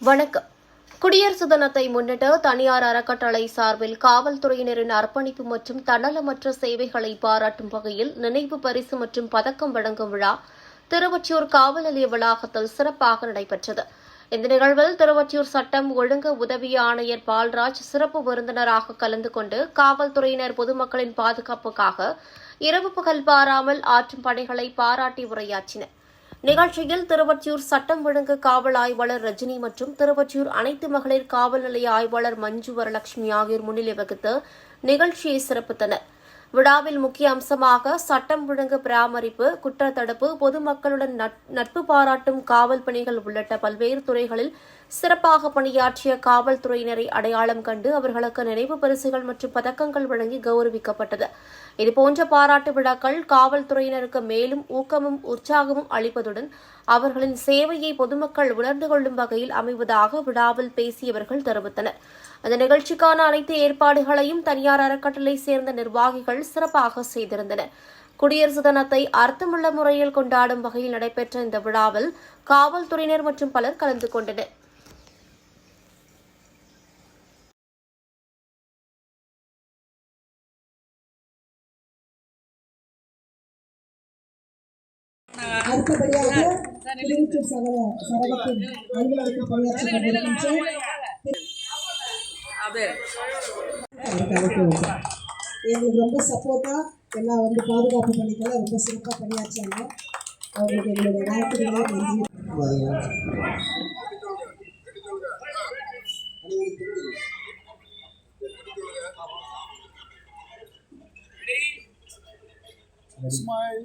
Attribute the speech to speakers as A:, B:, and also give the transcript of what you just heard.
A: வணக்கம். குடியரசு தினத்தை முன்னிட்டு தனியார் அறக்கட்டளை சார்பில் காவல்துறையினரின் அர்ப்பணிப்பு மற்றும் தன்னலமற்ற சேவைகளை பாராட்டும் வகையில் நினைவு பரிசு மற்றும் பதக்கம் வழங்கும் விழா திருவொற்றியூர் காவல் நிலைய வளாகத்தில் சிறப்பாக நடைபெற்றது. இந்த நிகழ்வில் திருவொற்றியூர் சட்டம் ஒழுங்கு உதவி ஆணையர் பால்ராஜ் சிறப்பு விருந்தினராக கலந்து கொண்டு காவல்துறையினர் பொதுமக்களின் பாதுகாப்புக்காக இரவு பகல் பாராமல் ஆற்றும் பணிகளை பாராட்டி உரையாற்றினர். நிகழ்ச்சியில் திருவொற்றியூர் சட்டம் ஒழுங்கு காவல் ஆய்வாளர் ரஜினி மற்றும் திருவொற்றியூர் அனைத்து மகளிர் காவல் நிலைய ஆய்வாளர் மஞ்சு வரலட்சுமி ஆகியோர் முன்னிலை வகித்து நிகழ்ச்சியை சிறப்பித்தனர். விழாவில் முக்கிய அம்சமாக சட்டம் ஒழுங்கு பராமரிப்பு, குற்றத்தடுப்பு, பொதுமக்களுடன் நட்பு பாராட்டும் காவல் பணிகள் உள்ளிட்ட பல்வேறு துறைகளில் சிறப்பாக பணியாற்றிய காவல்துறையினரை அடையாளம் கண்டு அவர்களுக்கு நினைவு பரிசுகள் மற்றும் பதக்கங்கள் வழங்கி கௌரவிக்கப்பட்டது. இதுபோன்ற பாராட்டு விழாக்கள் காவல்துறையினருக்கு மேலும் ஊக்கமும் உற்சாகமும் அளிப்பதுடன் அவர்களின் சேவையை பொதுமக்கள் உணர்ந்து கொள்ளும் வகையில் அமைவதாக விழாவில் பேசியவர்கள் தெரிவித்தனர். அந்த நிகழ்ச்சிக்கான அனைத்து ஏற்பாடுகளையும் தனியார் அறக்கட்டளை சேர்ந்த நிர்வாகிகள் சிறப்பாக செய்திருந்தனர். குடியரசு தினத்தை அர்த்தமுள்ள முறையில் கொண்டாடும் வகையில் நடைபெற்ற இந்த விழாவில் காவல்துறையினர் மற்றும் பலர் கலந்து கொண்டனர்.
B: அடுத்தபடியாக திருவொற்றியூர் சரகத்தின் அலுவலகத்தில் பணியாற்றிக் கொண்டிருக்கின்ற எங்களுக்கு ரொம்ப சப்போர்ட்டா எல்லாம் பாதுகாப்பு பணிகளை ரொம்ப சிறப்பாக பணியாற்றாங்க. அவங்களுக்கு எங்களுடைய வாழ்த்துக்களை நன்றி.
C: Smile.